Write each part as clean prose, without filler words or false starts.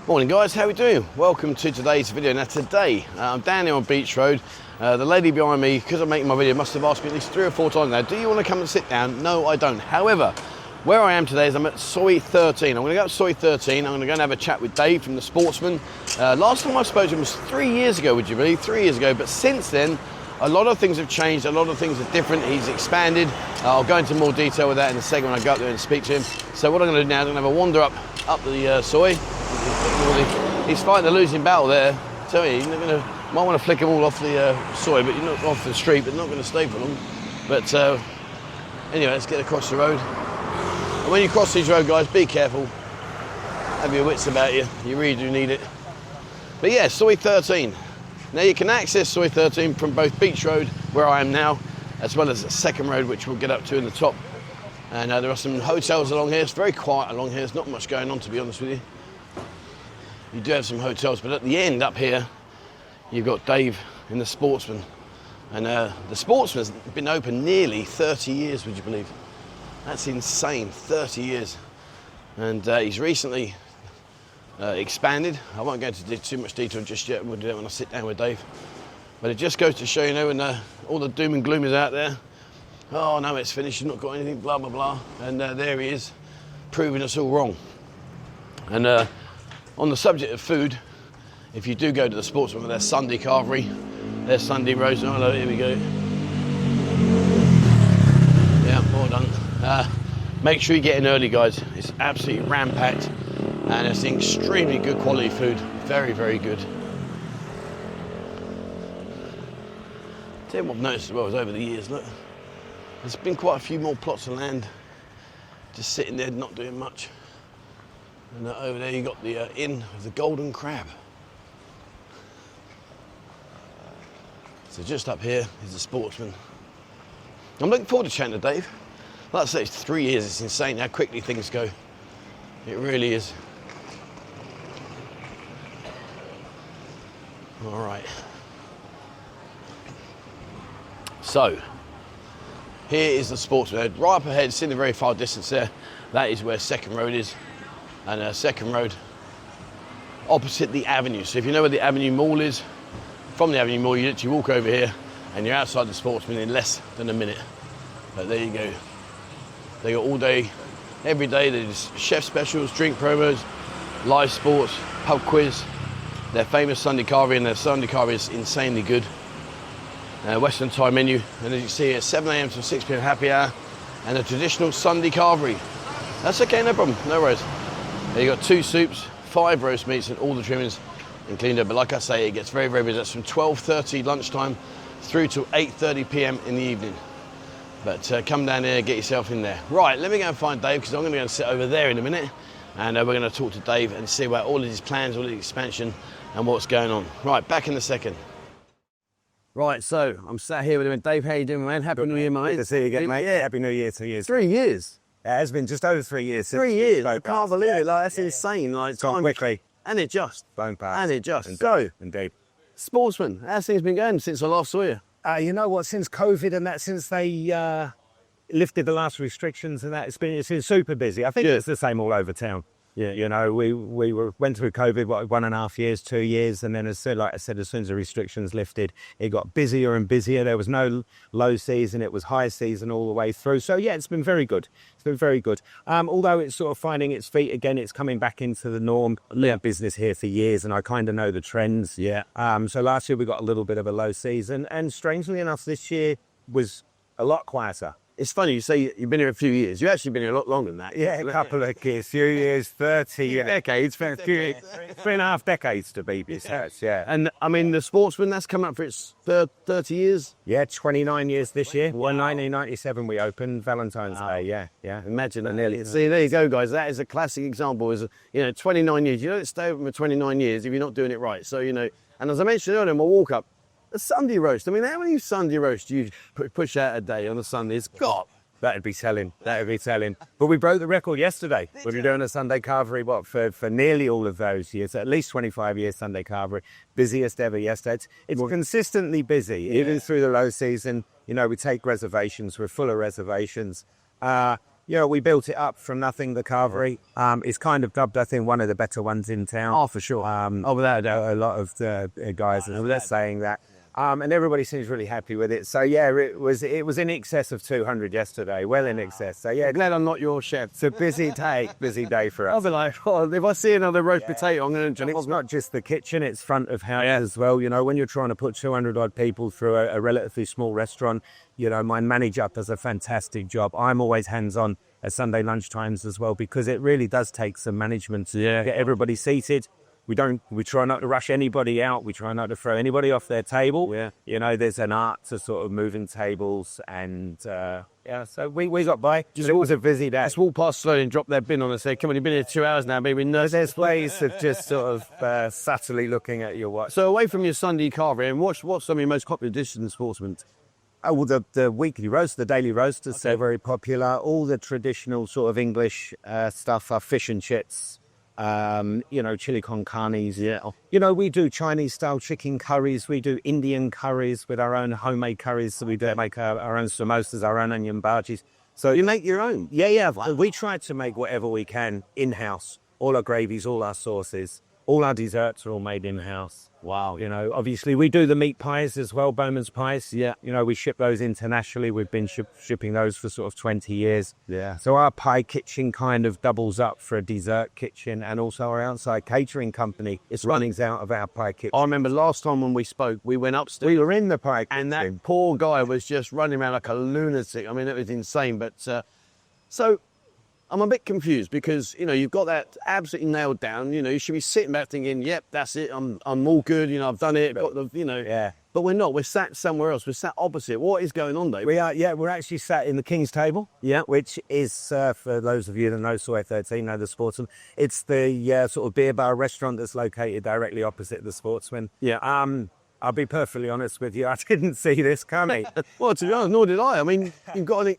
Morning guys, how we doing? Welcome to today's video. Now today, I'm down here on Beach Road. The lady behind me, because I'm making my video, must have asked me at least 3 or 4 times now, do you want to come and sit down? No, I don't. However, where I am today is I'm at Soi 13. I'm going to go up Soi 13. I'm going to go and have a chat with Dave from the Sportsman. Last time I spoke to him was 3 years ago, would you believe? 3 years ago, but since then, a lot of things have changed, a lot of things are different. He's expanded. I'll go into more detail with that in a second when I go up there and speak to him. So what I'm going to do now is I'm going to have a wander up the Soi. He's fighting a losing battle there. Tell you, might want to flick them all off the Soi, but you're not off the street, but not going to stay for long. But anyway, let's get across the road. And when you cross these road, guys, be careful. Have your wits about you. You really do need it. But yeah, Soi 13. Now you can access Soi 13 from both Beach Road, where I am now, as well as the second road, which we'll get up to in the top. And there are some hotels along here. It's very quiet along here. There's not much going on, to be honest with you. You do have some hotels, but at the end up here, you've got Dave in the Sportsman. And the Sportsman's been open nearly 30 years, would you believe? That's insane, 30 years. And he's recently expanded. I won't go into too much detail just yet. We'll do that when I sit down with Dave. But it just goes to show, when all the doom and gloom is out there. Oh no, it's finished, you've not got anything, blah, blah, blah. And there he is, proving us all wrong. And on the subject of food, if you do go to the Sportsman with their Sunday carvery, their Sunday roast, oh no, here we go. Yeah, well done. Make sure you get in early, guys. It's absolutely ram-packed and it's extremely good quality food. Very, very good. Tell you what I've noticed as well is over the years, look, there's been quite a few more plots of land just sitting there not doing much. And over there you got the Inn of the Golden Crab. So just up here is the Sportsman. I'm looking forward to chatting to Dave. Like I say, it's 3 years, it's insane how quickly things go. It really is. All right. So, here is the Sportsman. Right up ahead, seen the very far distance there, that is where Second Road is. And Second Road opposite the Avenue. So if you know where the Avenue Mall is, from the Avenue Mall you literally walk over here and you're outside the Sportsman in less than a minute. But there you go. They got all day, every day, there's chef specials, drink promos, live sports, pub quiz, their famous Sunday carvery, and their Sunday carvery is insanely good. Western Thai menu, and as you see, it's 7 a.m. to 6 p.m. happy hour, and a traditional Sunday carvery. That's okay, no problem, no worries. You got 2 soups, 5 roast meats, and all the trimmings included. But like I say, it gets very, very busy. That's from 12:30 lunchtime through to 8:30 p.m. in the evening. But come down here, get yourself in there. Right, let me go and find Dave, because I'm going to go and sit over there in a minute, and we're going to talk to Dave and see about all of his plans, all of his expansion, and what's going on. Right, back in a second. Right, so I'm sat here with him. Dave, how you doing, man? Happy New Year, mate. Good to see you again, mate. Yeah. Happy New Year to you. 3 years. It has been just over 3 years. 3 years. I can't believe it. Like, that's insane. Like, It's gone quickly. And it just. Blown past. And it just. Indeed. So, Indeed. Sportsman, how's things been going since I last saw you? You know what? Since COVID and that, since they lifted the last restrictions and that, it's been super busy. I think it's the same all over town. Yeah. You know, we went through COVID, 1.5 years, 2 years, and then like I said, as soon as the restrictions lifted, it got busier and busier. There was no low season; it was high season all the way through. So yeah, it's been very good. It's been very good. Although it's sort of finding its feet again, it's coming back into the norm. I've been in business here for years, and I kind of know the trends. Yeah. So last year we got a little bit of a low season, and strangely enough, this year was a lot quieter. It's funny, you say you've been here a few years. You've actually been here a lot longer than that. Yeah, a couple of years, few years, 30 decades. 3.5 decades to be precise, yeah. And I mean, the Sportsman, that's come up for its 30 years. Yeah, 29 years this year. Wow. 1997 we opened, Valentine's Day, yeah. Imagine that nearly. See, there you go, guys. That is a classic example. Is 29 years. You don't stay open for 29 years if you're not doing it right. So, and as I mentioned earlier in my walk up, a Sunday roast. I mean, how many Sunday roasts do you push out a day on a Sunday? It's God. That'd be telling. But we broke the record yesterday. We were doing a Sunday carvery, for nearly all of those years, at least 25 years Sunday carvery. Busiest ever yesterday. It's consistently busy, even through the low season. We take reservations. We're full of reservations. we built it up from nothing. The carvery is kind of dubbed, I think, one of the better ones in town. Oh, for sure. Without a doubt, a lot of the guys are saying that. And everybody seems really happy with it. So yeah, it was in excess of 200 yesterday, well in excess. So yeah, Glad I'm not your chef. it's a busy day for us. I'll be like, oh, if I see another roast potato, I'm going to And jump it's on. not just the kitchen, it's front of house as well. When you're trying to put 200 odd people through a relatively small restaurant, my manager does a fantastic job. I'm always hands-on at Sunday lunchtimes as well, because it really does take some management to get everybody seated. We try not to rush anybody out. We try not to throw anybody off their table. Yeah. There's an art to sort of moving tables, and so we got by. It was a busy day. Just walk past slowly and drop their bin on and say, come on, you've been here 2 hours now, baby. No. There's ways of just sort of subtly looking at your watch. So away from your Sunday carvery, and what's some of your most popular dishes in Sportsman? Oh, well, the weekly roast, the daily roast is so very popular. All the traditional sort of English stuff, are fish and chips, chili con carnes. Yeah. We do Chinese-style chicken curries. We do Indian curries with our own homemade curries. So we do make our own samosas, our own onion bhajis. So You make your own? Yeah. We try to make whatever we can in-house. All our gravies, all our sauces, all our desserts are all made in-house. Wow. Obviously we do the meat pies as well, Bowman's pies. Yeah. We ship those internationally. We've been shipping those for sort of 20 years. Yeah. So our pie kitchen kind of doubles up for a dessert kitchen, and also our outside catering company is runnings out of our pie kitchen. I remember last time when we spoke, we went upstairs. We were in the pie kitchen. And that poor guy was just running around like a lunatic. I mean, it was insane. But so I'm a bit confused because, you've got that absolutely nailed down. You should be sitting back thinking, yep, that's it. I'm all good. I've done it. Got the, Yeah. But we're not. We're sat somewhere else. We're sat opposite. What is going on, Dave? We are, we're actually sat in the King's Table, which is, for those of you that know Soy 13, know the Sportsman, it's the sort of beer bar restaurant that's located directly opposite the Sportsman. Yeah. I'll be perfectly honest with you, I didn't see this coming. Well, to be honest, nor did I. I mean, you've got an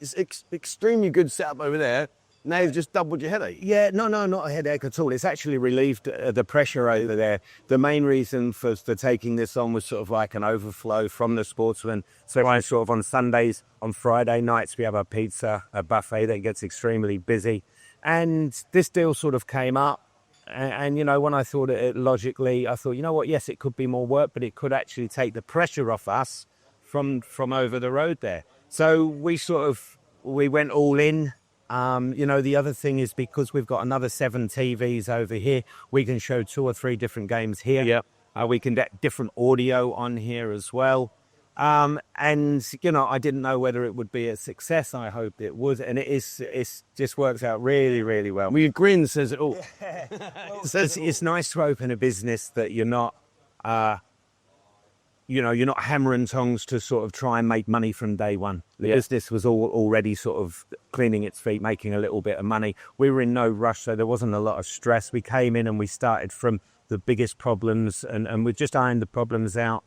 extremely good setup over there. Now you've just doubled your headache. Yeah, no, not a headache at all. It's actually relieved the pressure over there. The main reason for taking this on was sort of like an overflow from the Sportsman. So I sort of on Sundays, on Friday nights, we have a pizza, a buffet that gets extremely busy. And this deal sort of came up. And when I thought it logically, I thought, yes, it could be more work, but it could actually take the pressure off us from over the road there. So we went all in. The other thing is because we've got another 7 TVs over here, we can show 2 or 3 different games here. Yeah. We can get different audio on here as well. And I didn't know whether it would be a success. I hoped it would, and it is. It just works out really, really well. Well, your grin says it all. It's nice to open a business that you're not. You're not hammer and tongs to sort of try and make money from day one. The business was already sort of cleaning its feet, making a little bit of money. We were in no rush, so there wasn't a lot of stress. We came in and we started from the biggest problems, and we just ironed the problems out.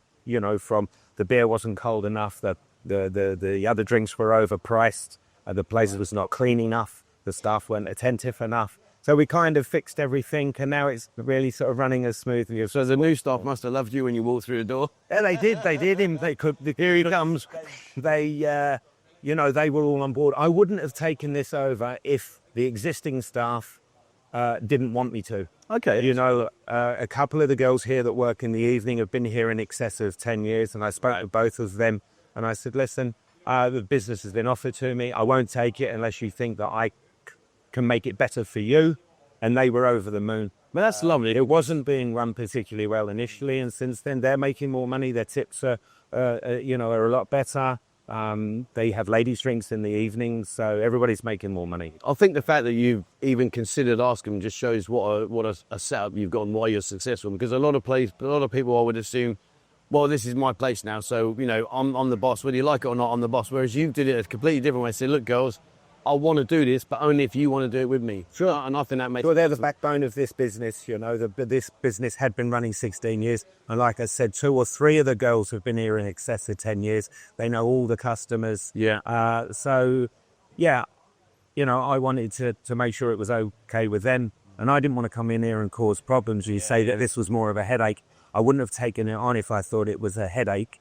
From the beer wasn't cold enough, the other drinks were overpriced, the place was not clean enough, the staff weren't attentive enough. So we kind of fixed everything, and now it's really sort of running as smoothly as. So the new staff must have loved you when you walked through the door. Yeah, they did. Here he comes. They were all on board. I wouldn't have taken this over if the existing staff didn't want me to. Okay. A couple of the girls here that work in the evening have been here in excess of 10 years, and I spoke to both of them, and I said, listen, the business has been offered to me. I won't take it unless you think that I can make it better for you. And they were over the moon. Well, that's lovely. It wasn't being run particularly well initially, and since then they're making more money. Their tips are a lot better. They have ladies' drinks in the evenings, so everybody's making more money. I think the fact that you've even considered asking them just shows what a setup you've got and why you're successful. Because a lot of people, I would assume, well, this is my place now, so I'm the boss. Whether you like it or not, I'm the boss. Whereas you did it a completely different way. Said, look, girls, I want to do this, but only if you want to do it with me. Sure. And I think that makes. Well, they're the backbone of this business. This business had been running 16 years, and like I said, 2 or 3 of the girls have been here in excess of 10 years. They know all the customers. Yeah. I wanted to make sure it was okay with them, and I didn't want to come in here and cause problems. You say that this was more of a headache. I wouldn't have taken it on if I thought it was a headache.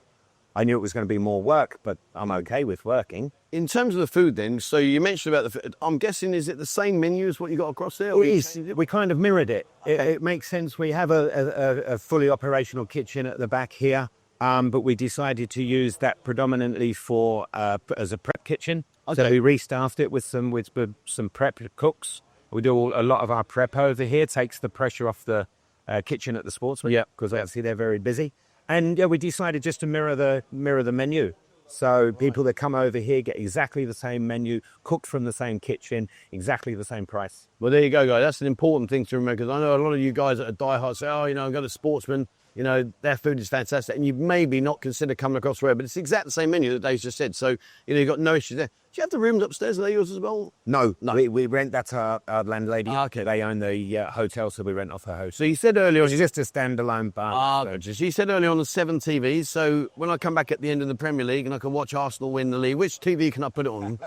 I knew it was going to be more work, but I'm okay with working. In terms of the food then, so you mentioned about the food. I'm guessing, is it the same menu as what you got across there? It is. We kind of mirrored it. It makes sense. We have a fully operational kitchen at the back here, but we decided to use that predominantly for as a prep kitchen. Okay. So we restaffed it with some prep cooks. We do a lot of our prep over here. Takes the pressure off the kitchen at the Sportsman. Yeah, because obviously they're very busy. And yeah, we decided just to mirror the menu. So people that come over here get exactly the same menu, cooked from the same kitchen, exactly the same price. Well, there you go, guys. That's an important thing to remember, because I know a lot of you guys that are diehard say, oh, you know, I've got a Sportsman, you know, their food is fantastic. And you maybe not consider coming across there, but it's exactly the same menu that Dave's just said. So, you know, you've got no issues there. Do you have the rooms upstairs? Are they yours as well? No. We rent, that's our landlady. Okay. They own the hotel, so we rent off her hotel. So you said earlier... It's just a standalone bar. So you said earlier on the 7 TVs, so when I come back at the end of the Premier League and I can watch Arsenal win the league, which TV can I put it on?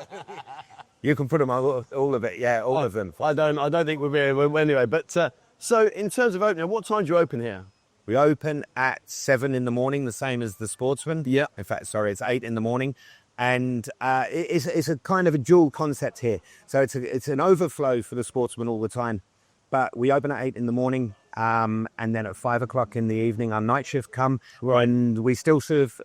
You can put them on, all of it, yeah, all of them. I don't think we'll be able, anyway. But so in terms of opening, what time do you open here? We open at 7 in the morning, the same as the Sportsman. Yeah. In fact, sorry, it's 8 in the morning. And it's a kind of a dual concept here. So it's an overflow for the Sportsman all the time. But we open at 8 in the morning, and then at 5 o'clock in the evening, our night shift come. Right. And we still serve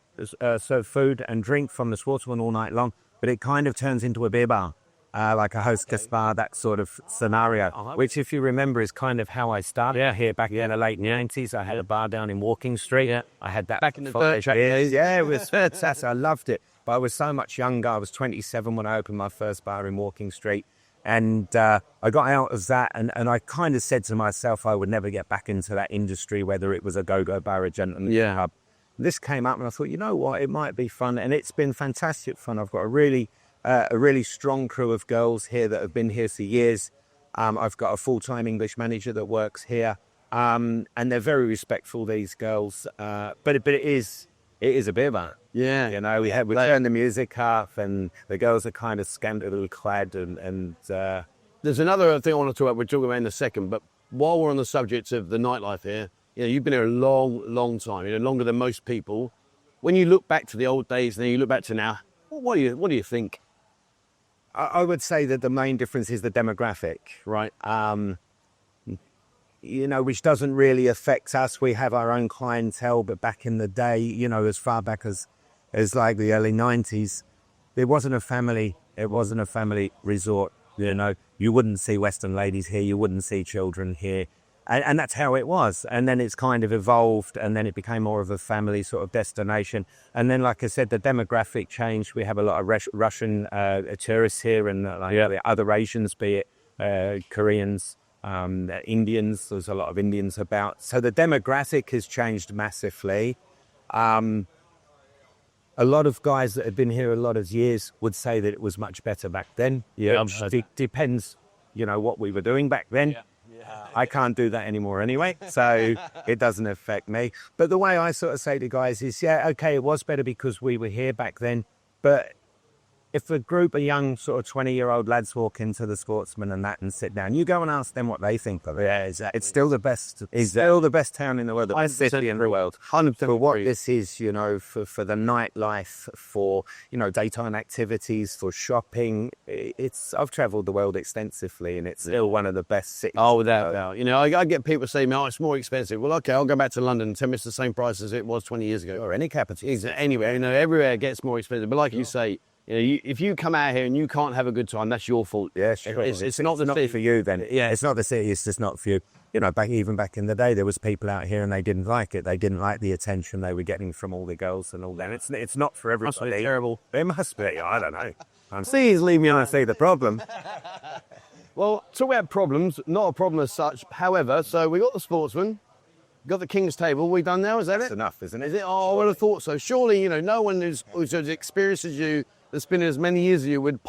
food and drink from the Sportsman all night long. But it kind of turns into a beer bar, like a hostess bar, that sort of scenario. Which, if you remember, is kind of how I started here back in the late 90s. I had a bar down in Walking Street. Yeah. I had that back in the day. Yeah, it was fantastic. I loved it. But I was so much younger. I was 27 when I opened my first bar in Walking Street. And I got out of that, and I kind of said to myself I would never get back into that industry, whether it was a go-go bar or a gentleman's pub. This came up, and I thought, you know what, it might be fun. And it's been fantastic fun. I've got a really strong crew of girls here that have been here for years. I've got a full-time English manager that works here. And they're very respectful, these girls. But it is a beer bar. Yeah. You know, we turn the music up, and the girls are kind of scantily clad. And there's another thing I want to talk about, we'll talk about in a second, but while we're on the subject of the nightlife here, you know, you've been here a long, long time, you know, longer than most people. When you look back to the old days and then you look back to now, what do you think? I would say that the main difference is the demographic. Right. You know, which doesn't really affect us. We have our own clientele, but back in the day, you know, as far back as like the early 90s, it wasn't a family resort. You know, you wouldn't see Western ladies here, you wouldn't see children here. And that's how it was. And then it's kind of evolved, and then it became more of a family sort of destination. And then, like I said, the demographic changed. We have a lot of Russian tourists here, and other Asians, be it Koreans, Indians. There's a lot of Indians about. So the demographic has changed massively. A lot of guys that have been here a lot of years would say that it was much better back then. Yeah, it depends, you know, what we were doing back then. Yeah. I can't do that anymore anyway, so it doesn't affect me. But the way I sort of say to guys is, yeah, okay, it was better because we were here back then, but if a group of young sort of 20-year-old lads walk into the Sportsman and sit down, you go and ask them what they think of it. Yeah, exactly. It's still the best. It's still the best town in the world, the best city in the world. 100% for what this is, you know, for the nightlife, for, you know, daytime activities, for shopping. I've travelled the world extensively, and it's still one of the best cities. Oh, without doubt. You know, I get people saying, "Oh, it's more expensive." Well, okay, I'll go back to London and tell me it's the same price as it was 20 years ago, or any capital. Anywhere, you know, everywhere it gets more expensive. But like you say, you know, if you come out here and you can't have a good time, that's your fault. Yeah, sure. It's not the city for you then. Yeah, it's not the city. It's just not for you. You know, even back in the day, there was people out here and they didn't like it. They didn't like the attention they were getting from all the girls and all that. It's not for everybody. Must be terrible. It must be. I don't know. Please leave me and I see the problem. Well, talk about problems. Not a problem as such. However, so we got the Sportsman. Got the King's Table. We done now? Is that That's it? enough, isn't it? Is it? Oh, I would have thought so. Surely, you know, no one who's as experienced as you, that's been as many years as you, would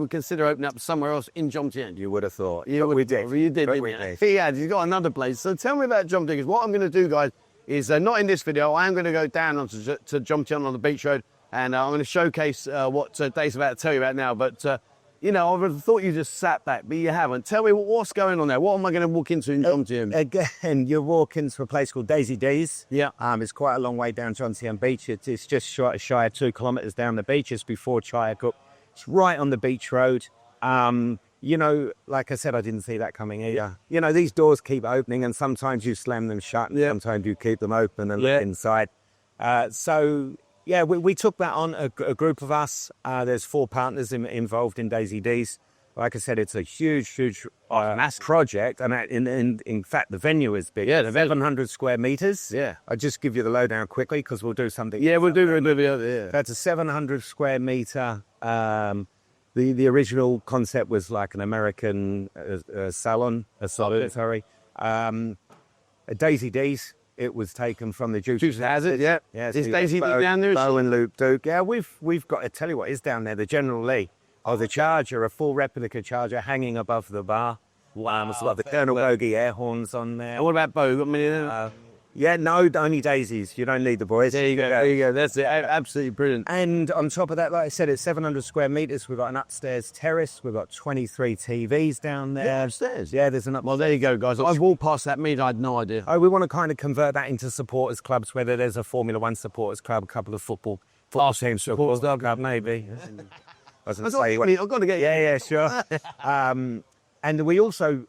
consider opening up somewhere else in Jomtien. You would have thought. We did. You did. He had. He's got another place. So tell me about Jomtien. Because what I'm going to do, guys, is not in this video. I am going to go down onto to Jomtien on the beach road, and I'm going to showcase what Dave's about to tell you about now. But You know, I would have thought you just sat back, but you haven't. Tell me what's going on there. What am I going to walk into in Jomtien? Again, you're walking to a place called Daisy D's. Yeah. It's quite a long way down Jomtien Beach. It's just shy of 2 kilometres down the beach. It's before Chayacook. It's right on the beach road. You know, like I said, I didn't see that coming either. Yeah. You know, these doors keep opening and sometimes you slam them shut and sometimes you keep them open and look inside. So, yeah, we took that on, a group of us. There's 4 partners involved in Daisy D's. Like I said, it's a huge massive project. And in fact, the venue is big. Yeah, the 700 square meters. Yeah. I'll just give you the lowdown quickly because we'll do something. Yeah, we'll do a video. Yeah. That's a 700 square meter. The original concept was like an American salon. Sorry. A Daisy D's. It was taken from the Dukes of Hazzard. Yeah. Yeah. Is Daisy down there? Bow and Loop Duke. Yeah, we've got to tell you what is down there. The General Lee. Oh, the Charger, a full replica Charger hanging above the bar. Wow. It's got the Colonel Bogey air horns on there. And what about Bo? Got many yeah, no, only Daisies. You don't need the boys. There you go. There you go. That's it. Absolutely brilliant. And on top of that, like I said, it's 700 square meters. We've got an upstairs terrace. We've got 23 TVs down there. Yeah, upstairs. Yeah, there's an upstairs. Well, there you go, guys. I've walked past that meet. I had no idea. Oh, we want to kind of convert that into supporters clubs, whether there's a Formula One supporters club, a couple of football teams supporters club, maybe. I was going to say, I've got to get you. Yeah, sure. And we also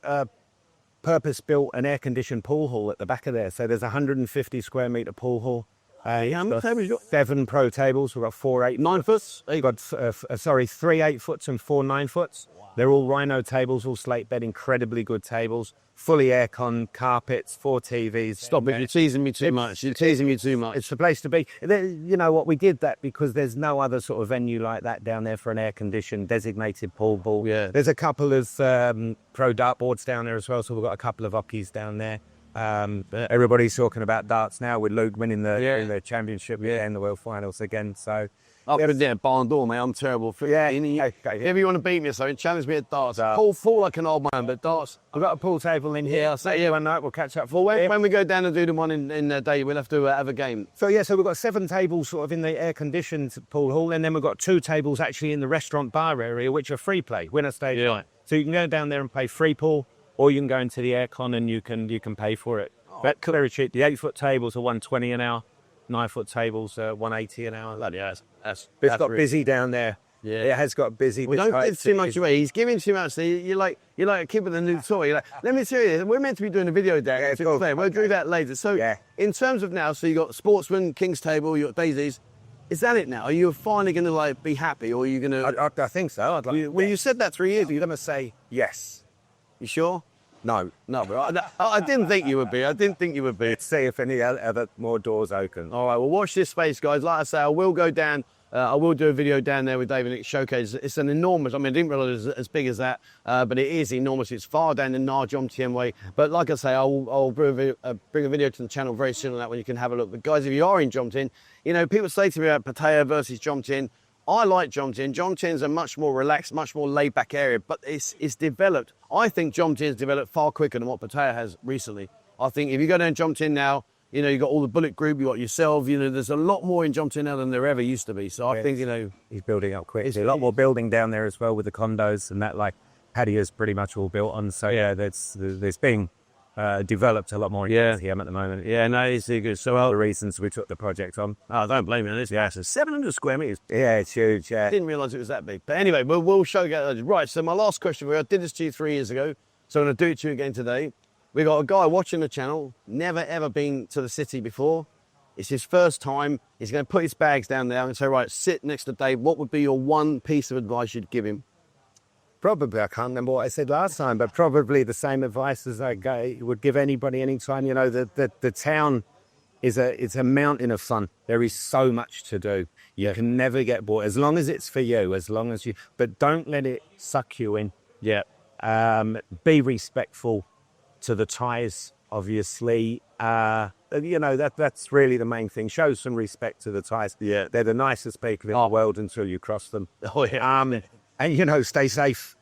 purpose-built an air-conditioned pool hall at the back of there. So there's a 150 square metre pool hall. How many tables you got? 7 pro tables. We've got 4 9 foot. We've got 3 8-foots and 4 9-foots. Wow. They're all rhino tables, all slate bed, incredibly good tables. Fully aircon, carpets, 4 TVs. Stop it! You're teasing me too much. You're teasing me too much. It's the place to be. You know what? We did that because there's no other sort of venue like that down there for an air-conditioned designated pool ball. Yeah. There's a couple of pro dartboards down there as well, so we've got a couple of hockeys down there. Everybody's talking about darts now with Luke winning the championship and the world finals again. So. Up there, barn door, mate. I'm terrible. If you want to beat me or something, challenge me at darts. Pool like an old man, but darts. I've got a pool table in here. One night we'll catch up. Well, when we go down and do the one in the day, we'll have to have a game. So we've got 7 tables sort of in the air-conditioned pool hall, and then we've got 2 tables actually in the restaurant bar area, which are free play, winner stage. Yeah. So you can go down there and play free pool, or you can go into the aircon and you can pay for it. But very cheap. The 8-foot tables are $120 an hour. 9-foot tables, $180 an hour. Bloody hell, it's got busy down there. Yeah, it has got busy. We don't give too much away. He's giving too much. You're like a kid with a new toy. You're like, let me tell you this. We're meant to be doing a video there. We'll do that later. So in terms of now, so you got Sportsman, King's Table, you got Daisies. Is that it now? Are you finally going to be happy, or are you going to? I think so. You said that 3 years ago. You're going to say yes. You sure? No, but I didn't think you would be. Let's see if any other more doors open. All right, well, watch this space, guys. Like I say, I will go down. I will do a video down there with David Nick Showcase. It's an enormous, I didn't realise it was as big as that, but it is enormous. It's far down the Jomtien way. But like I say, I'll bring a video to the channel very soon on that when you can have a look. But guys, if you are in Jomtien, people say to me about Pattaya versus Jomtien. I like Jomtien. Jomtien's a much more relaxed, much more laid-back area, but it's developed. I think Jomtien's developed far quicker than what Pattaya has recently. I think if you go down Jomtien now, you've got all the Bullet Group, you've got yourself, there's a lot more in Jomtien now than there ever used to be. So I think, he's building up quick. There's a lot more building down there as well with the condos and that, like, Pattaya's pretty much all built on. So, there's being developed a lot more here at the moment. Yeah, no, it's good. So the reasons we took the project on. Oh, don't blame me on this. Yeah, it's 700 square metres. Yeah, it's huge, yeah. I didn't realise it was that big. But anyway, we'll show you. Right, so my last question, I did this to you 3 years ago, so I'm going to do it to you again today. We got a guy watching the channel, never ever been to the city before. It's his first time. He's going to put his bags down there and say, right, sit next to Dave. What would be your one piece of advice you'd give him? Probably, I can't remember what I said last time, but probably the same advice as I would give anybody anytime. The town is a mountain of fun. There is so much to do. You can never get bored, as long as it's for you, but don't let it suck you in. Yeah. Be respectful to the Thais, obviously. That's really the main thing. Show some respect to the Thais. Yeah. They're the nicest people in the world until you cross them. Oh, yeah. And, stay safe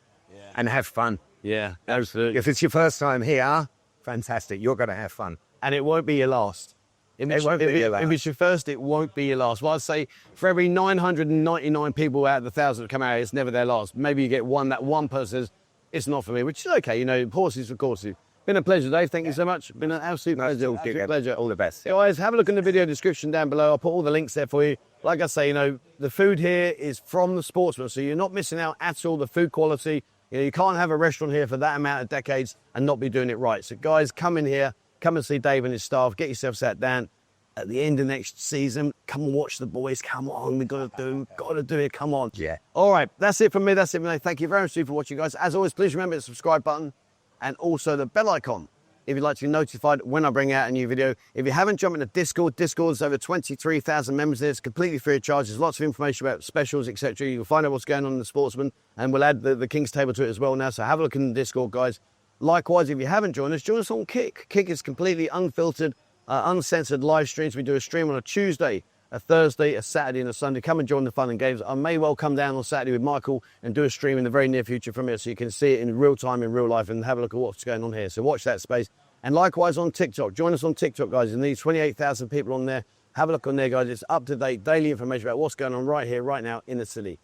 and have fun. Yeah, absolutely. If it's your first time here, fantastic. You're going to have fun. And it won't be your last. If it's your first, it won't be your last. Well, I'd say for every 999 people out of the 1,000 that come out, it's never their last. Maybe you get that one person says, it's not for me, which is okay. You know, horses, of course. Been a pleasure, Dave. Thank you so much. Been an absolute pleasure. Absolute pleasure. All the best. Guys, have a look in the video description down below. I'll put all the links there for you. Like I say, you know, the food here is from the Sportsman, so you're not missing out at all. The food quality. You know, you can't have a restaurant here for that amount of decades and not be doing it right. So, guys, come in here. Come and see Dave and his staff. Get yourself sat down. At the end of next season, come and watch the boys. Come on, we've got to do it. Come on. Yeah. All right, that's it from me. That's it from me. Thank you very much for watching, guys. As always, please remember the subscribe button and also the bell icon if you'd like to be notified when I bring out a new video. If you haven't jumped into Discord's over 23,000 members there. It's completely free of charge. There's lots of information about specials, etc. You'll find out what's going on in the Sportsman, and we'll add the King's Table to it as well now. So have a look in the Discord, guys. Likewise, if you haven't joined us, join us on Kick. Kick is completely unfiltered, uncensored live streams. We do a stream on a Tuesday, a Thursday, a Saturday and a Sunday. Come and join the fun and games. I may well come down on Saturday with Michael and do a stream in the very near future from here so you can see it in real time, in real life, and have a look at what's going on here. So watch that space. And likewise on TikTok. Join us on TikTok, guys. And these 28,000 people on there. Have a look on there, guys. It's up-to-date daily information about what's going on right here, right now in the city.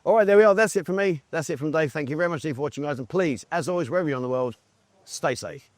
All right, there we are. That's it from me. That's it from Dave. Thank you very much for watching, guys. And please, as always, wherever you're in the world, stay safe.